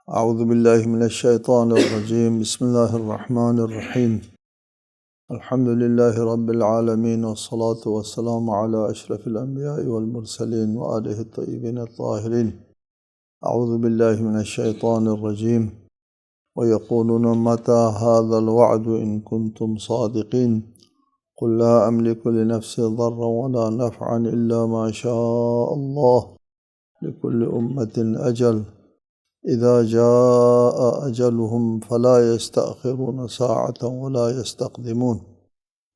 اعوذ باللہ من الشیطان الرجیم بسم اللہ الرحمن الرحیم الحمد للہ رب العالمین والصلاة والسلام علی اشرف الانبیاء والمرسلین وآلہ الطیبین الطاہرین اعوذ باللہ من الشیطان الرجیم ویقولون متی ھذا الوعد ان کنتم صادقین قل لا املک لنفسی ضرا ولا نفعا الا ما شاء اللہ لکل امة اجل اذا جاء اجلهم فلا يستأخرون ساعة ولا يستقدمون۔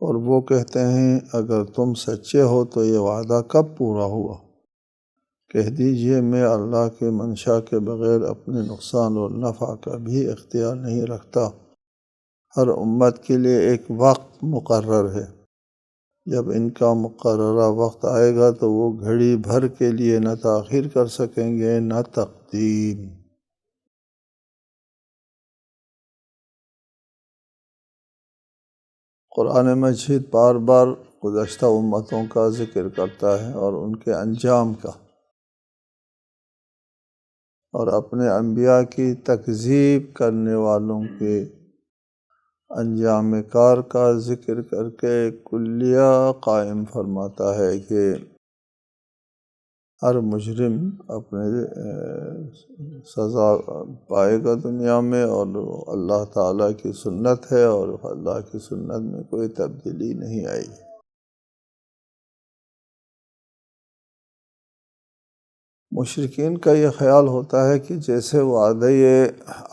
اور وہ کہتے ہیں اگر تم سچے ہو تو یہ وعدہ کب پورا ہوا؟ کہہ دیجئے میں اللہ کے منشا کے بغیر اپنے نقصان اور نفع کا بھی اختیار نہیں رکھتا۔ ہر امت کے لیے ایک وقت مقرر ہے، جب ان کا مقررہ وقت آئے گا تو وہ گھڑی بھر کے لیے نہ تاخیر کر سکیں گے نہ تقدیم۔ قرآن مجید بار بار گزشتہ امتوں کا ذکر کرتا ہے اور ان کے انجام کا، اور اپنے انبیاء کی تکذیب کرنے والوں کے انجام کار کا ذکر کر کے کلیہ قائم فرماتا ہے کہ ہر مجرم اپنے سزا پائے گا دنیا میں، اور اللہ تعالیٰ کی سنت ہے اور اللہ کی سنت میں کوئی تبدیلی نہیں آئی۔ مشرکین کا یہ خیال ہوتا ہے کہ جیسے وعدہ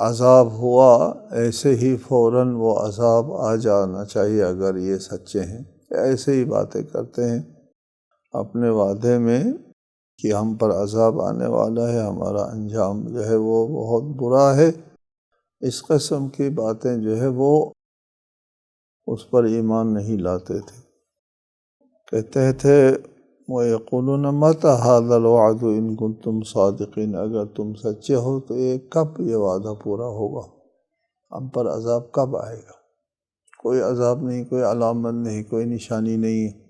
عذاب ہوا ایسے ہی فوراً وہ عذاب آ جانا چاہیے اگر یہ سچے ہیں۔ ایسے ہی باتیں کرتے ہیں اپنے وعدے میں کہ ہم پر عذاب آنے والا ہے، ہمارا انجام جو ہے وہ بہت برا ہے۔ اس قسم کی باتیں جو ہے وہ اس پر ایمان نہیں لاتے تھے۔ کہتے تھے وَيَقُولُونَ مَتَى هَذَا الْوَعْدُ إِن كُنتُمْ صَادِقِينَ، اگر تم سچے ہو تو کب یہ وعدہ پورا ہوگا؟ ہم پر عذاب کب آئے گا؟ کوئی عذاب نہیں، کوئی علامت نہیں، کوئی نشانی نہیں ہے۔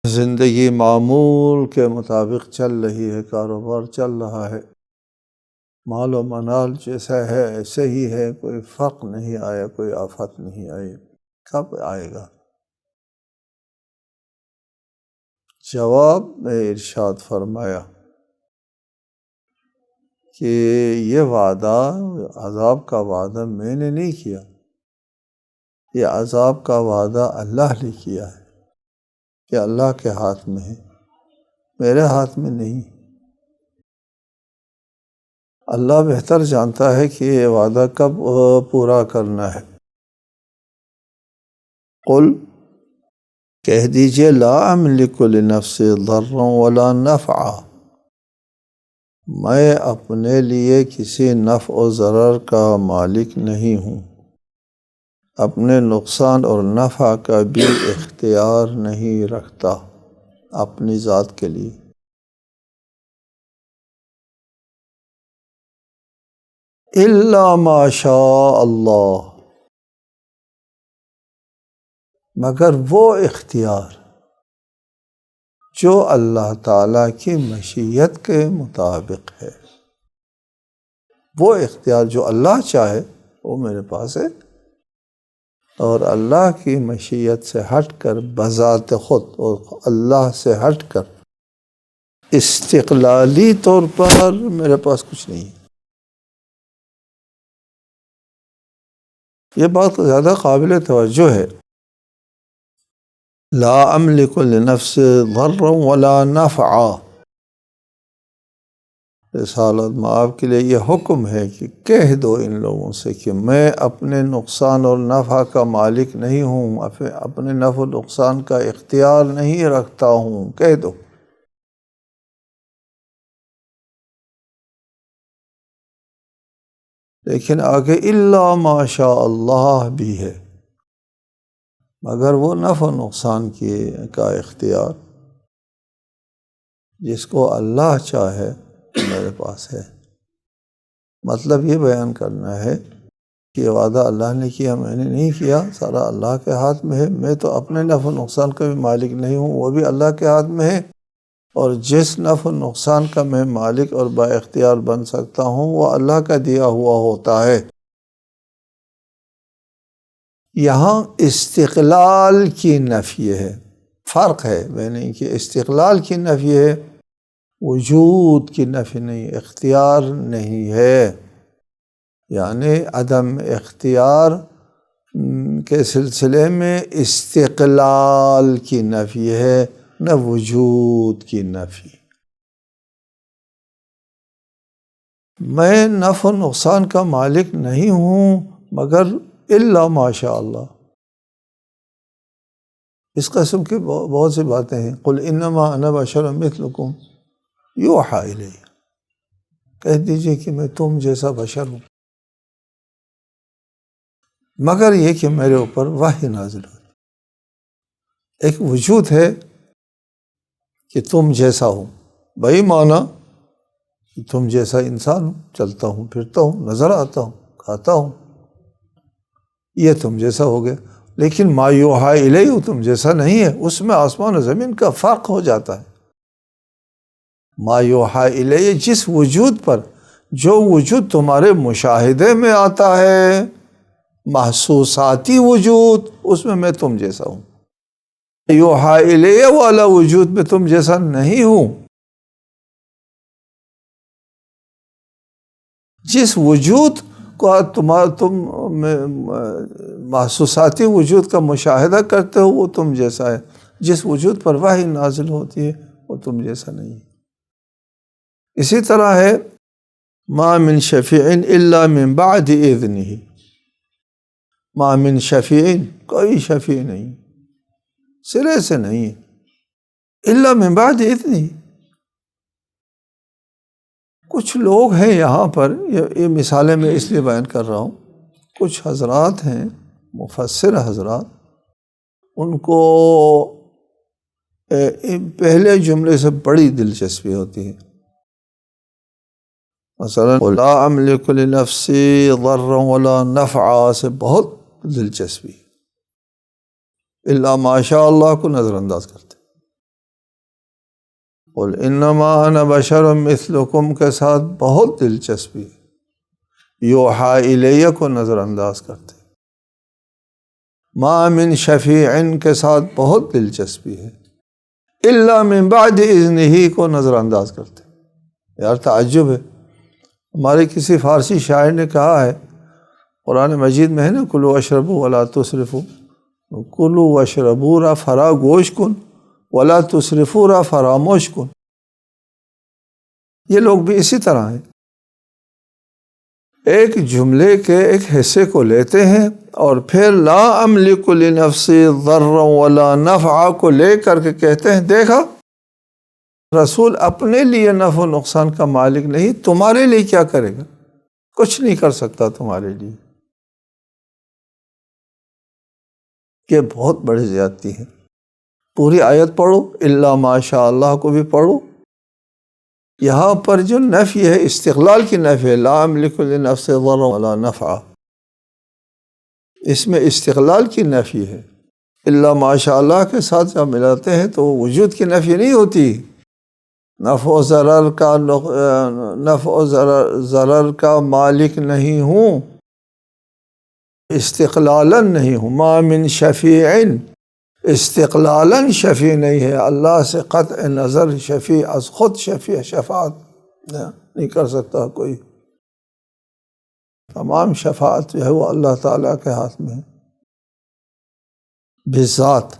زندگی معمول کے مطابق چل رہی ہے، کاروبار چل رہا ہے، مال و منال جیسا ہے ایسے ہی ہے، کوئی فرق نہیں آیا، کوئی آفت نہیں آئی، کب آئے گا؟ جواب میں ارشاد فرمایا کہ یہ وعدہ، عذاب کا وعدہ میں نے نہیں کیا، یہ عذاب کا وعدہ اللہ نے کیا ہے، کہ اللہ کے ہاتھ میں ہے، میرے ہاتھ میں نہیں۔ اللہ بہتر جانتا ہے کہ یہ وعدہ کب پورا کرنا ہے۔ قل، کہہ دیجئے لا املک لنفسی ضرا ولا نفعا، میں اپنے لیے کسی نفع و ضرر کا مالک نہیں ہوں، اپنے نقصان اور نفع کا بھی اختیار نہیں رکھتا اپنی ذات کے لیے۔ الا ما شاء اللہ، مگر وہ اختیار جو اللہ تعالیٰ کی مشیت کے مطابق ہے، وہ اختیار جو اللہ چاہے وہ میرے پاس ہے، اور اللہ کی مشیت سے ہٹ کر بذات خود اور اللہ سے ہٹ کر استقلالی طور پر میرے پاس کچھ نہیں ہے۔ یہ بات زیادہ قابل توجہ ہے۔ لا املک لنفسی ضرا ولا نفعا، رسالت مآب کے لیے یہ حکم ہے کہ کہہ دو ان لوگوں سے کہ میں اپنے نقصان اور نفع کا مالک نہیں ہوں، اپنے نفع و نقصان کا اختیار نہیں رکھتا ہوں، کہہ دو۔ لیکن آگے الا ما شاء اللہ بھی ہے، مگر وہ نفع و نقصان کا اختیار جس کو اللہ چاہے میرے پاس ہے۔ مطلب یہ بیان کرنا ہے کہ یہ وعدہ اللہ نے کیا، میں نے نہیں کیا، سارا اللہ کے ہاتھ میں ہے۔ میں تو اپنے نفع و نقصان کا بھی مالک نہیں ہوں، وہ بھی اللہ کے ہاتھ میں ہے۔ اور جس نفع و نقصان کا میں مالک اور با اختیار بن سکتا ہوں وہ اللہ کا دیا ہوا ہوتا ہے۔ یہاں استقلال کی نفی ہے، فرق ہے یعنی کہ استقلال کی نفی ہے، وجود کی نفی نہیں، اختیار نہیں ہے، یعنی عدم اختیار کے سلسلے میں استقلال کی نفی ہے، نہ وجود کی نفی۔ میں نفع و نقصان کا مالک نہیں ہوں مگر الا ماشاء اللہ، اس قسم کی بہت سی باتیں ہیں۔ قل انما انا بشر مثلکم یوحی الی، کہہ دیجئے کہ میں تم جیسا بشر ہوں، مگر یہ کہ میرے اوپر وحی نازل ہوئی۔ ایک وجود ہے کہ تم جیسا ہوں، بھائی معنی کہ تم جیسا انسان ہوں، چلتا ہوں، پھرتا ہوں، نظر آتا ہوں، کھاتا ہوں، یہ تم جیسا ہو گیا۔ لیکن ما یوحی الی تم جیسا نہیں ہے، اس میں آسمان و زمین کا فرق ہو جاتا ہے۔ ما یوحی الی جس وجود پر، جو وجود تمہارے مشاہدے میں آتا ہے، محسوساتی وجود، اس میں تم جیسا ہوں۔ یوحی الی والا وجود میں تم جیسا نہیں ہوں۔ جس وجود کو تم محسوساتی وجود کا مشاہدہ کرتے ہو وہ تم جیسا ہے، جس وجود پر وحی نازل ہوتی ہے وہ تم جیسا نہیں ہے۔ اسی طرح ہے ما من شفیع الا من بعد اذنہ، ما من شفیع کوئی شفیع نہیں، سرے سے نہیں ہے، الا من بعد اذنہ۔ کچھ لوگ ہیں یہاں پر، یہ مثالیں میں اس لیے بیان کر رہا ہوں، کچھ حضرات ہیں مفسر حضرات، ان کو پہلے جملے سے بڑی دلچسپی ہوتی ہے۔ مثلا لا املک لنفسی ضرا ولا نفعا سے بہت دلچسپی، الا ماشاء اللہ کو نظر انداز کرتے۔ قل انما انا بشر مثلکم کے ساتھ بہت دلچسپی، یوحی الی کو نظر انداز کرتے۔ ما من شفیع کے ساتھ بہت دلچسپی ہے، الا من بعد اذنہ کو نظر انداز کرتے۔ یار تعجب ہے، ہمارے کسی فارسی شاعر نے کہا ہے، قرآن مجید میں ہے نا، کلوا واشربوا ولا تسرفوا، کلوا واشربوا را فراگوش کن ولا تسرفوا را فراموش کن۔ یہ لوگ بھی اسی طرح ہیں، ایک جملے کے ایک حصے کو لیتے ہیں اور پھر لا املک لنفسی ضرا ولا نفعا کو لے کر کے کہتے ہیں دیکھا رسول اپنے لیے نفع و نقصان کا مالک نہیں، تمہارے لیے کیا کرے گا؟ کچھ نہیں کر سکتا تمہارے لیے۔ یہ بہت بڑی زیادتی ہے۔ پوری آیت پڑھو، الا ماشاء اللہ کو بھی پڑھو، یہاں پر جو نفی ہے استقلال کی نفی ہے، لا املک لنفسی ضرا ولا نفعا، اس میں استقلال کی نفی ہے۔ الا ماشاء اللہ کے ساتھ جب ملاتے ہیں تو وجود کی نفی نہیں ہوتی، نفع و ضرر کا مالک نہیں ہوں، استقلالا نہیں ہوں۔ ما من شفیع استقلالا شفیع نہیں ہے، اللہ سے قطع نظر شفیع از خود شفیع شفاعت نہیں کر سکتا کوئی، تمام شفاعت جو ہے وہ اللہ تعالیٰ کے ہاتھ میں ہے بذات۔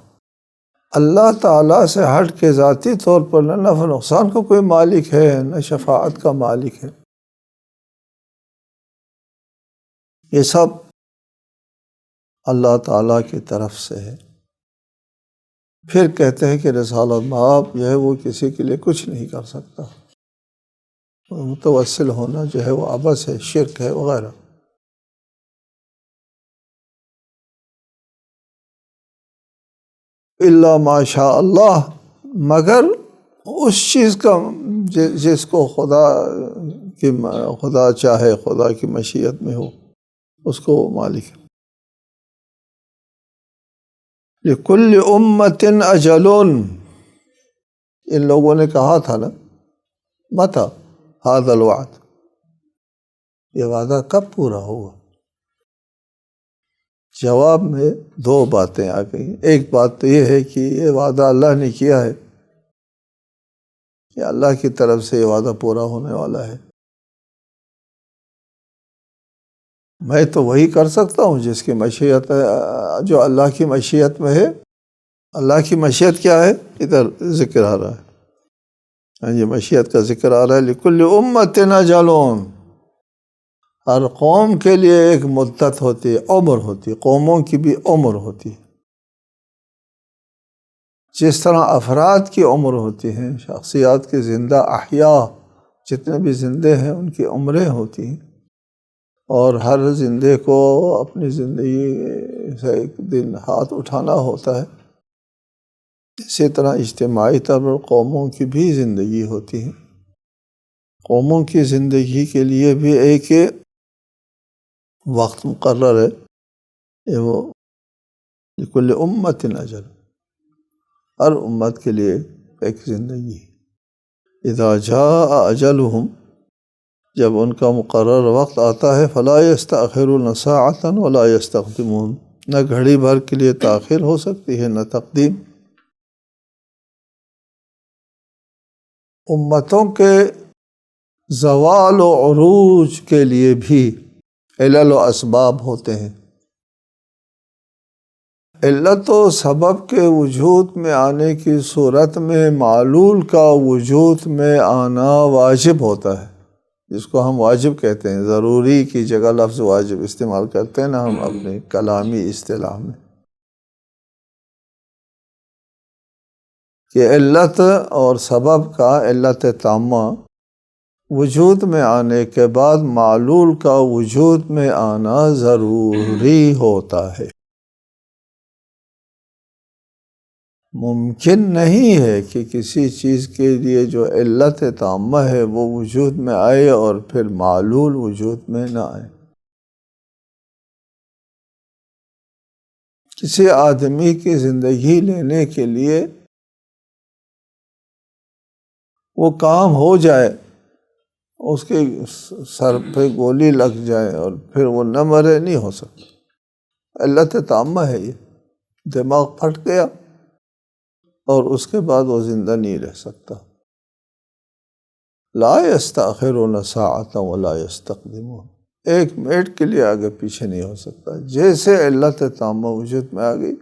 اللہ تعالیٰ سے ہٹ کے ذاتی طور پر نہ نفع نقصان کا کوئی مالک ہے نہ شفاعت کا مالک ہے، یہ سب اللہ تعالیٰ کی طرف سے ہے۔ پھر کہتے ہیں کہ رسالت مآب جو ہے وہ کسی کے لیے کچھ نہیں کر سکتا، متوسل ہونا جو ہے وہ عبث ہے، شرک ہے وغیرہ۔ الا ماشاء اللہ مگر اس چیز کا جس کو خدا چاہے، خدا کی مشیت میں ہو، اس کو وہ مالک ہے۔ لکل امت اجل، ان لوگوں نے کہا تھا نا متی ھذا الوعد، یہ وعدہ کب پورا ہوگا؟ جواب میں دو باتیں آ گئی. ایک بات تو یہ ہے کہ یہ وعدہ اللہ نے کیا ہے کہ اللہ کی طرف سے یہ وعدہ پورا ہونے والا ہے. میں تو وہی کر سکتا ہوں جس کی مشیت ہے، جو اللہ کی مشیت میں ہے. اللہ کی مشیت کیا ہے؟ ادھر ذکر آ رہا ہے، ہاں جی مشیت کا ذکر آ رہا ہے. لکل امت اجل، ہر قوم کے لیے ایک مدت ہوتی ہے، عمر ہوتی ہے، قوموں کی بھی عمر ہوتی ہے. جس طرح افراد کی عمر ہوتی ہیں، شخصیات کی زندہ احیاء جتنے بھی زندے ہیں ان کی عمریں ہوتی ہیں، اور ہر زندے کو اپنی زندگی سے ایک دن ہاتھ اٹھانا ہوتا ہے. اسی طرح اجتماعی طور پر قوموں کی بھی زندگی ہوتی ہے. قوموں کی زندگی کے لیے بھی ایک وقت مقرر ہے، یہ وہ لکل امت اجل، ہر امت کے لیے ایک زندگی ہے. اذا جاء اجلہم، جب ان کا مقرر وقت آتا ہے، فلا یستأخرون ساعۃ ولا یستقدمون، نہ گھڑی بھر کے لیے تاخیر ہو سکتی ہے نہ تقدیم. امتوں کے زوال و عروج کے لیے بھی علل و اسباب ہوتے ہیں. علت و سبب کے وجود میں آنے کی صورت میں معلول کا وجود میں آنا واجب ہوتا ہے، جس کو ہم واجب کہتے ہیں. ضروری کی جگہ لفظ واجب استعمال کرتے ہیں نا ہم اپنے کلامی اصطلاح میں، کہ علت اور سبب کا، علت تامہ وجود میں آنے کے بعد معلول کا وجود میں آنا ضروری ہوتا ہے. ممکن نہیں ہے کہ کسی چیز کے لیے جو علت تامہ ہے وہ وجود میں آئے اور پھر معلول وجود میں نہ آئے. کسی آدمی کی زندگی لینے کے لیے وہ کام ہو جائے، اس کے سر پہ گولی لگ جائے اور پھر وہ نہ مرے، نہیں ہو سکتا. علت تامہ ہے یہ. دماغ پھٹ گیا اور اس کے بعد وہ زندہ نہیں رہ سکتا. لا یستأخرون ساعۃ ولا یستقدمون، ایک منٹ کے لیے آگے پیچھے نہیں ہو سکتا. جیسے علت تامہ وجود میں آ گئی،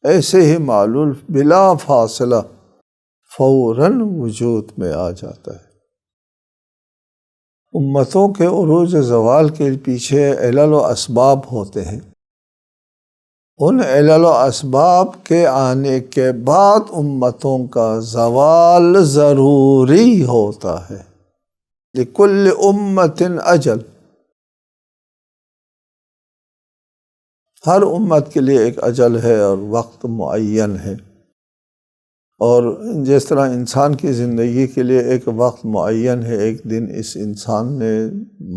ایسے ہی معلول بلا فاصلہ فوراً وجود میں آ جاتا ہے. امتوں کے عروج زوال کے پیچھے علل و اسباب ہوتے ہیں. ان علل و اسباب کے آنے کے بعد امتوں کا زوال ضروری ہوتا ہے. لکل امت اجل، ہر امت کے لیے ایک اجل ہے اور وقت معین ہے. اور جس طرح انسان کی زندگی کے لیے ایک وقت معین ہے، ایک دن اس انسان نے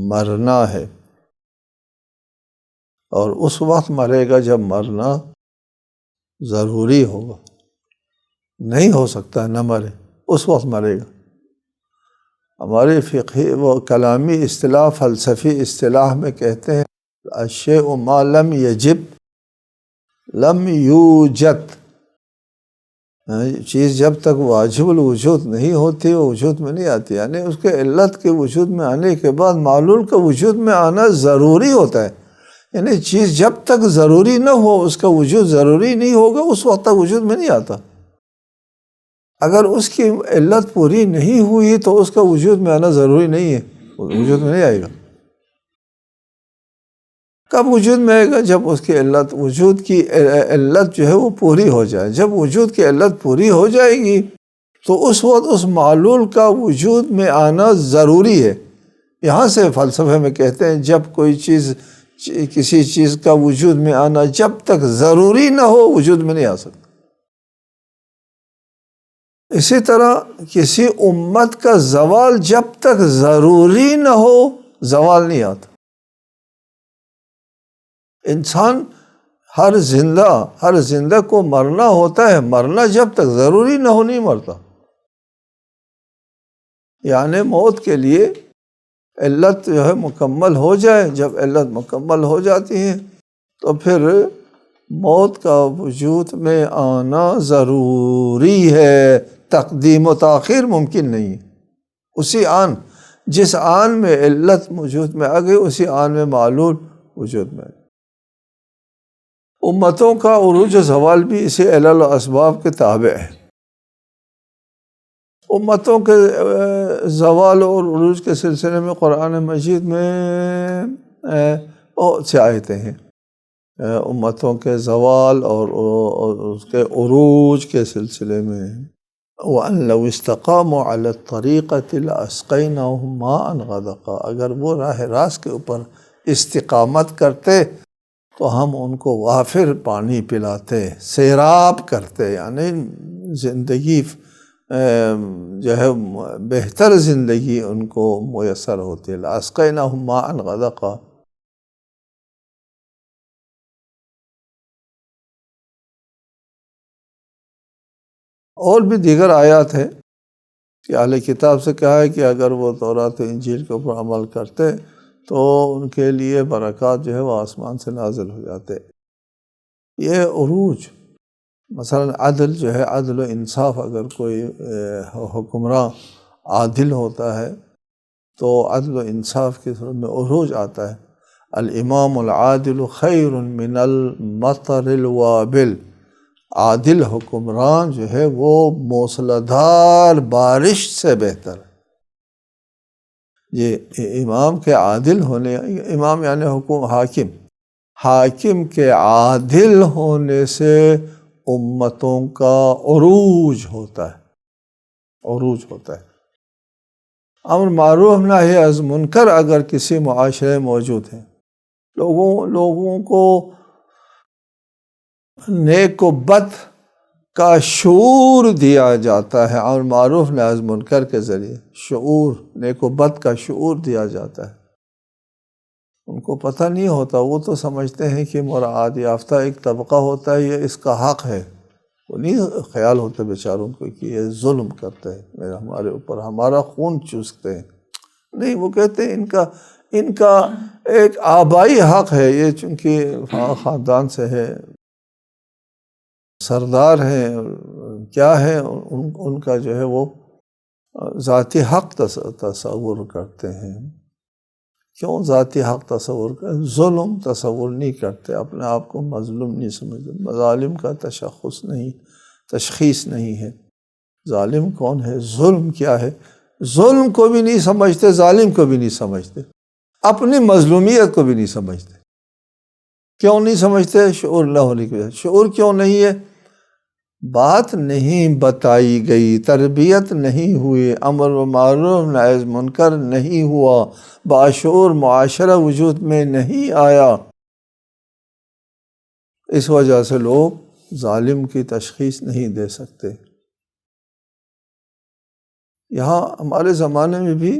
مرنا ہے، اور اس وقت مرے گا جب مرنا ضروری ہوگا. نہیں ہو سکتا نہ مرے، اس وقت مرے گا. ہمارے فقہی و کلامی اصطلاح، فلسفی اصطلاح میں کہتے ہیں الشیء ما لم یجب لم یوجد. چیز جب تک واجب الوجود نہیں ہوتی وہ وجود میں نہیں آتی. یعنی اس کے علت کے وجود میں آنے کے بعد معلول کا وجود میں آنا ضروری ہوتا ہے. یعنی چیز جب تک ضروری نہ ہو، اس کا وجود ضروری نہیں ہوگا، اس وقت تک وجود میں نہیں آتا. اگر اس کی علت پوری نہیں ہوئی تو اس کا وجود میں آنا ضروری نہیں ہے، وجود میں نہیں آئے گا. کب وجود میں آئے گا؟ جب اس کی علت، وجود کی علت جو ہے وہ پوری ہو جائے. جب وجود کی علت پوری ہو جائے گی تو اس وقت اس معلول کا وجود میں آنا ضروری ہے. یہاں سے فلسفے میں کہتے ہیں جب کوئی چیز، کسی چیز کا وجود میں آنا جب تک ضروری نہ ہو وجود میں نہیں آ سکتا. اسی طرح کسی امت کا زوال جب تک ضروری نہ ہو زوال نہیں آتا. انسان ہر زندہ کو مرنا ہوتا ہے، مرنا جب تک ضروری نہ ہو نہیں مرتا. یعنی موت کے لیے علت جو ہے مکمل ہو جائے، جب علت مکمل ہو جاتی ہے تو پھر موت کا وجود میں آنا ضروری ہے، تقدیم و تاخیر ممکن نہیں ہے۔ اسی آن، جس آن میں علت وجود میں آ گئی اسی آن میں معلول وجود میں آ گئی۔ امتوں کا عروج و زوال بھی اسی علل و اسباب کے تابع ہے۔ امتوں کے زوال اور عروج کے سلسلے میں قرآن مجید میں بہت سی آیتیں ہیں، امتوں کے زوال اور اس کے عروج کے سلسلے میں۔ وَأَن لَوْ اسْتَقَامُوا عَلَى الطَّرِيقَةِ لَأَسْقَيْنَاهُمْ مَاءً غَدَقًا، اگر وہ راہ راست کے اوپر استقامت کرتے تو ہم ان کو وافر پانی پلاتے، سیراب کرتے، یعنی زندگی جو ہے بہتر زندگی ان کو میسر ہوتی ہے۔ لَأَسْقَيْنَاهُمْ مَاءً غَدَقًا۔ اور بھی دیگر آیات ہیں کہ اہل کتاب سے کہا ہے کہ اگر وہ تورات و انجیل کے اوپر عمل کرتے تو ان کے لیے برکات جو ہے وہ آسمان سے نازل ہو جاتے۔ یہ عروج، مثلا عدل جو ہے، عدل و انصاف، اگر کوئی حکمراں عادل ہوتا ہے تو عدل و انصاف کی صورت میں عروج آتا ہے۔ الامام العادل خیر من المطر الوابل، عادل حکمران جو ہے وہ موسلادھار بارش سے بہتر ہے۔ یہ امام کے عادل ہونے، امام یعنی حاکم، حاکم کے عادل ہونے سے امتوں کا عروج ہوتا ہے، عروج ہوتا ہے۔ امر معروف نہی از منکر اگر کسی معاشرے موجود ہے، لوگوں کو نیک و بد کا شعور دیا جاتا ہے، امر معروف نہی از منکر کے ذریعے شعور، نیک و بد کا شعور دیا جاتا ہے۔ ان کو پتہ نہیں ہوتا، وہ تو سمجھتے ہیں کہ مراعات یافتہ ایک طبقہ ہوتا ہے، یہ اس کا حق ہے، وہ نہیں خیال ہوتا بیچاروں کو کہ یہ ظلم کرتے ہیں ہمارے اوپر، ہمارا خون چوستے ہیں۔ نہیں، وہ کہتے ہیں ان کا ایک آبائی حق ہے، یہ چونکہ خاندان سے ہے، سردار ہیں، کیا ہے، ان کا جو ہے وہ ذاتی حق تصور کرتے ہیں۔ کیوں ذاتی حق تصور کرتے؟ ظلم تصور نہیں کرتے، اپنے آپ کو مظلوم نہیں سمجھتے، مظالم کا تشخیص نہیں ہے۔ ظالم کون ہے، ظلم کیا ہے، ظلم کو بھی نہیں سمجھتے، ظالم کو بھی نہیں سمجھتے، اپنی مظلومیت کو بھی نہیں سمجھتے۔ کیوں نہیں سمجھتے؟ شعور نہ ہونے کی وجہ۔ شعور کیوں نہیں ہے؟ بات نہیں بتائی گئی، تربیت نہیں ہوئی، امر و معروف نہی از منکر نہیں ہوا، باشعور معاشرہ وجود میں نہیں آیا، اس وجہ سے لوگ ظالم کی تشخیص نہیں دے سکتے۔ یہاں ہمارے زمانے میں بھی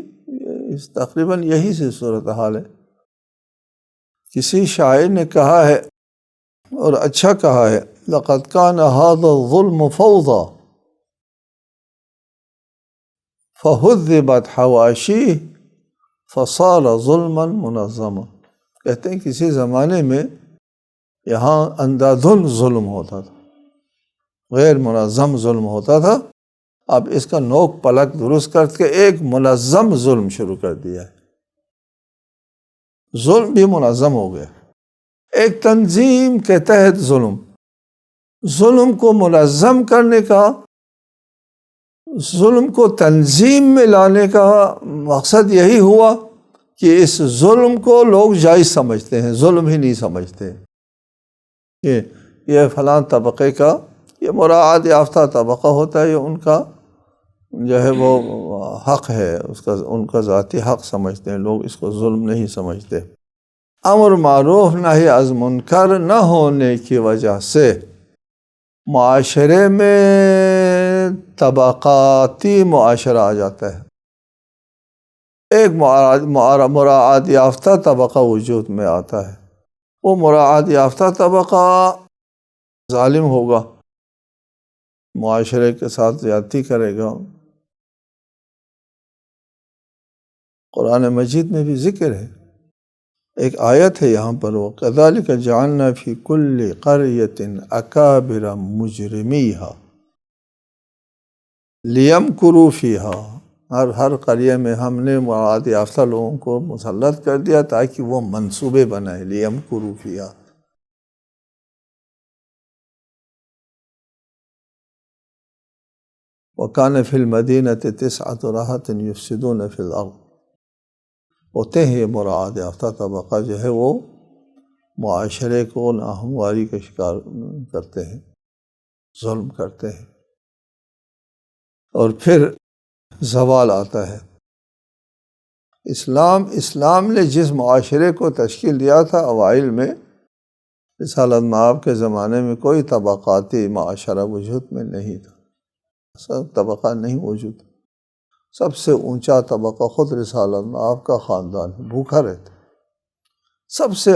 تقریباً یہی سی صورتحال ہے۔ کسی شاعر نے کہا ہے اور اچھا کہا ہے، لَقَدْ كَانَ هَذَا الظُّلْمُ فَوْضًا فَهُذِّبَتْ حَوَاشِيهُ فَصَارَ ظُلْمًا مُنَظَّمًا۔ کہتے ہیں کسی زمانے میں یہاں اندھادھند ظلم ہوتا تھا، غیر منظم ظلم ہوتا تھا، اب اس کا نوک پلک درست کر کے ایک منظم ظلم شروع کر دیا ہے، ظلم بھی منظم ہو گیا، ایک تنظیم کے تحت ظلم کو منظم کرنے کا، ظلم کو تنظیم میں لانے کا مقصد یہی ہوا کہ اس ظلم کو لوگ جائز سمجھتے ہیں، ظلم ہی نہیں سمجھتے کہ یہ فلاں طبقے کا، یہ مراعات یافتہ طبقہ ہوتا ہے، یہ ان کا جو ہے وہ حق ہے، ان کا ذاتی حق سمجھتے ہیں لوگ، اس کو ظلم نہیں سمجھتے۔ امر معروف نہی از منکر نہ ہونے کی وجہ سے معاشرے میں طبقاتی معاشرہ آ جاتا ہے، ایک مراعات یافتہ طبقہ وجود میں آتا ہے، وہ مراعات یافتہ طبقہ ظالم ہوگا، معاشرے کے ساتھ زیادتی کرے گا، قرآن مجید میں بھی ذکر ہے، ایک آیت ہے یہاں پر، وَكَذَلِكَ جَعَلْنَا فِي كُلِّ قَرْيَةٍ أَكَابِرَ مُجْرِمِيهَا لِيَمْكُرُوا فِيهَا، ہر قریہ میں ہم نے مراد یافتہ لوگوں کو مسلط کر دیا تاکہ وہ منصوبے بنائے، لِيَمْكُرُوا فِيهَا۔ وَكَانَ فِي الْمَدِينَةِ 9 رَهْطٌ يُفْسِدُونَ فِي الْأَرْضِ، ہوتے ہیں یہ مراعات یافتہ طبقہ جو ہے وہ معاشرے کو ناہمواری کا شکار کرتے ہیں، ظلم کرتے ہیں، اور پھر زوال آتا ہے۔ اسلام نے جس معاشرے کو تشکیل دیا تھا اوائل میں، رسالت مآب کے زمانے میں کوئی طبقاتی معاشرہ وجود میں نہیں تھا، سب طبقہ نہیں موجود، سب سے اونچا طبقہ خود رسالت مآب کا خاندان بھوکا رہتا، سب سے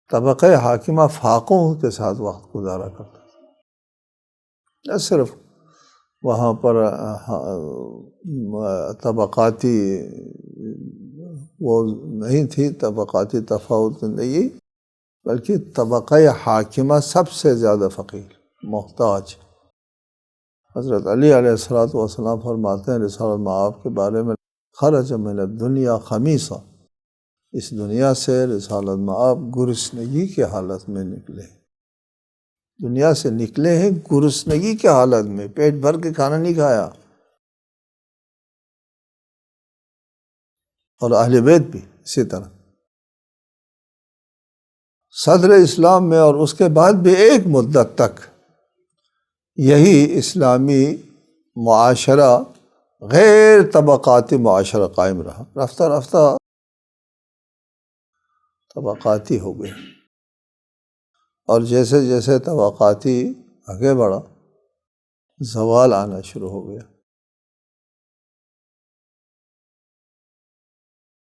طبقہ حاکمہ فاقوں کے ساتھ وقت گزارا کرتا تھا، نہ صرف وہاں پر طبقاتی وہ نہیں تھی، طبقاتی تفاوت نہیں، بلکہ طبقہ حاکمہ سب سے زیادہ فقیر محتاج۔ حضرت علی علیہ السلام فرماتے ہیں رسالت مآب کے بارے میں، خرج من الدنیا خمیصا، اس دنیا سے رسالت مآب گرسنگی کے حالت میں نکلے، دنیا سے نکلے ہیں گرسنگی کے حالت میں، پیٹ بھر کے کھانا نہیں کھایا، اور اہل بیت بھی اسی طرح، صدر اسلام میں اور اس کے بعد بھی ایک مدت تک یہی اسلامی معاشرہ غیر طبقاتی معاشرہ قائم رہا، رفتہ رفتہ طبقاتی ہو گئے، اور جیسے جیسے طبقاتی آگے بڑھا زوال آنا شروع ہو گیا۔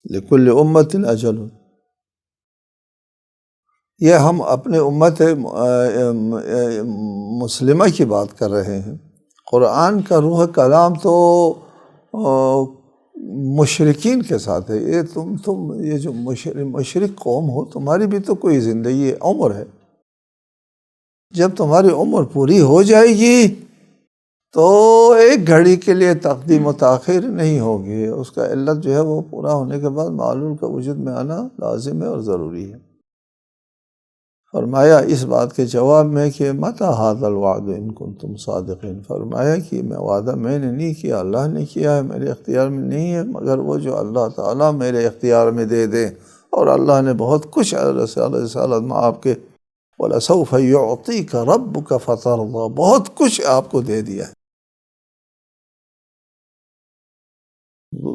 لِكُلِّ أُمَّةٍ أَجَلٌ، یہ ہم اپنے امت مسلمہ کی بات کر رہے ہیں، قرآن کا روح کلام تو مشرکین کے ساتھ ہے، یہ یہ جو مشرک قوم ہو، تمہاری بھی تو کوئی زندگی عمر ہے، جب تمہاری عمر پوری ہو جائے گی تو ایک گھڑی کے لیے تقدیم و تاخیر نہیں ہوگی، اس کا علت جو ہے وہ پورا ہونے کے بعد معلول کا وجود میں آنا لازم ہے اور ضروری ہے۔ فرمایا اس بات کے جواب میں کہ متی ھذا الوعد ان کنتم صادقین، فرمایا کہ میں وعدہ میں نے نہیں کیا، اللہ نے کیا ہے، میرے اختیار میں نہیں ہے، مگر وہ جو اللہ تعالیٰ میرے اختیار میں دے دے، اور اللہ نے بہت کچھ رسالت مآب کے وَلَسَوْفَ يُعْطِيكَ رَبُّكَ فَتَرْضَىٰ، بہت کچھ آپ کو دے دیا ہے۔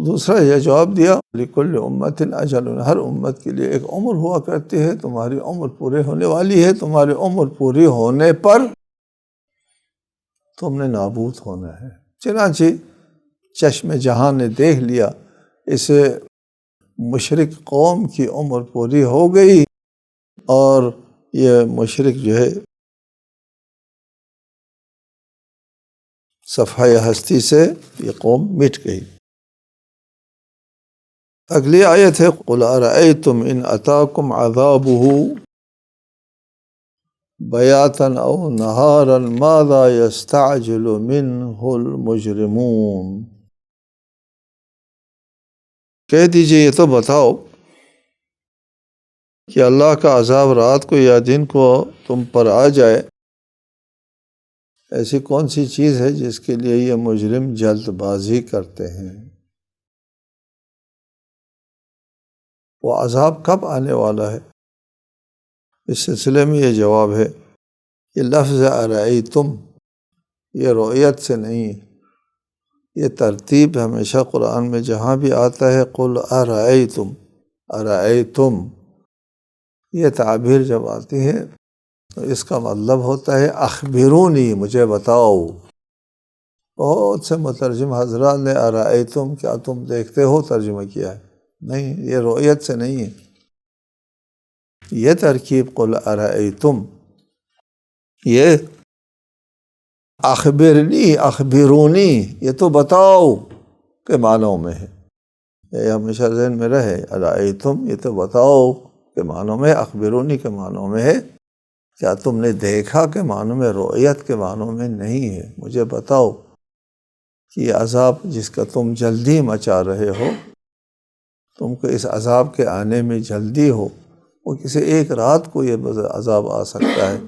دوسرا یہ جواب دیا لِكُلِّ أُمَّةٍ أَجَلٌ، ہر امت کے لیے ایک عمر ہوا کرتی ہے، تمہاری عمر پورے ہونے والی ہے، تمہاری عمر پوری ہونے پر تم نے نابود ہونا ہے۔ چنانچہ چشم جہاں نے دیکھ لیا، اسے مشرک قوم کی عمر پوری ہو گئی، اور یہ مشرک جو ہے صفحہ ہستی سے یہ قوم مٹ گئی۔ اگلی آیت ہے قُلْ أَرَأَيْتُمْ إِنْ أَتَاكُمْ عَذَابُهُ بَيَاتًا أَوْ نَهَارًا مَاذَا يَسْتَعْجِلُ مِنْهُ الْمُجْرِمُونَ، کہہ دیجئے یہ تو بتاؤ کہ اللہ کا عذاب رات کو یا دن کو تم پر آ جائے، ایسی کون سی چیز ہے جس کے لیے یہ مجرم جلد بازی کرتے ہیں؟ وہ عذاب کب آنے والا ہے؟ اس سلسلے میں یہ جواب ہے، یہ لفظ ارأیتم یہ رؤیت سے نہیں ہے، یہ ترتیب ہمیشہ قرآن میں جہاں بھی آتا ہے قل ارأیتم، ارأیتم یہ تعبیر جب آتی ہے تو اس کا مطلب ہوتا ہے اخبرونی، مجھے بتاؤ۔ بہت سے مترجم حضرات نے ارأیتم کیا تم دیکھتے ہو ترجمہ کیا ہے، نہیں، یہ رؤیت سے نہیں ہے، یہ ترکیب قل ارأیتم یہ اخبرنی، اخبرونی، یہ تو بتاؤ کے معنوں میں ہے، یہ ہمیشہ ذہن میں رہے۔ ارائیتم، یہ تو بتاؤ کے معنوں میں، اخبرونی کے معنوں میں ہے، کیا تم نے دیکھا کے معنوں میں، رؤیت کے معنوں میں نہیں ہے۔ مجھے بتاؤ کہ یہ عذاب جس کا تم جلدی مچا رہے ہو، تم کو اس عذاب کے آنے میں جلدی ہو، وہ کسی ایک رات کو یہ عذاب آ سکتا ہے،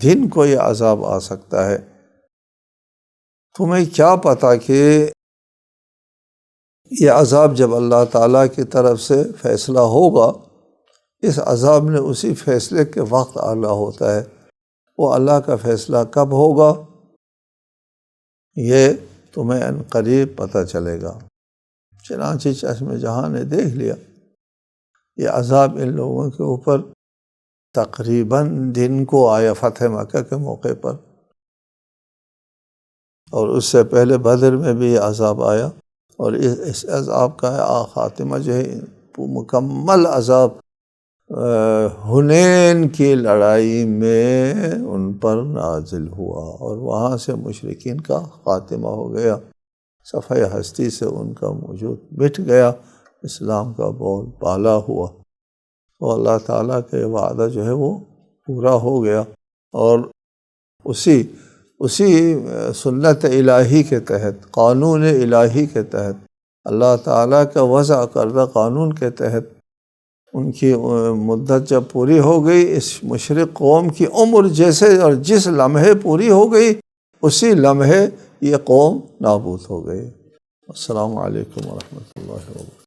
دن کو یہ عذاب آ سکتا ہے۔ تمہیں کیا پتا کہ یہ عذاب جب اللہ تعالیٰ کی طرف سے فیصلہ ہوگا، اس عذاب نے اسی فیصلے کے وقت اعلیٰ ہوتا ہے، وہ اللہ کا فیصلہ کب ہوگا یہ تمہیں ان قریب پتہ چلے گا۔ چنانچہ چشم جہاں نے دیکھ لیا یہ عذاب ان لوگوں کے اوپر تقریباً دن کو آیا، فتح مکہ کے موقع پر، اور اس سے پہلے بدر میں بھی یہ عذاب آیا، اور اس عذاب کا خاتمہ جو ہے مکمل عذاب حنین کی لڑائی میں ان پر نازل ہوا، اور وہاں سے مشرکین کا خاتمہ ہو گیا، صفحہ ہستی سے ان کا وجود مٹ گیا، اسلام کا بول بالا ہوا، اور اللہ تعالیٰ کے وعدہ جو ہے وہ پورا ہو گیا۔ اور اسی سنت الہی کے تحت، قانون الہی کے تحت، اللہ تعالیٰ کا وضع کردہ قانون کے تحت ان کی مدت جب پوری ہو گئی، اس مشرک قوم کی عمر جیسے اور جس لمحے پوری ہو گئی، اسی لمحے یہ قوم نابود ہو گئی۔ السلام علیکم ورحمۃ اللہ وبرکاتہ۔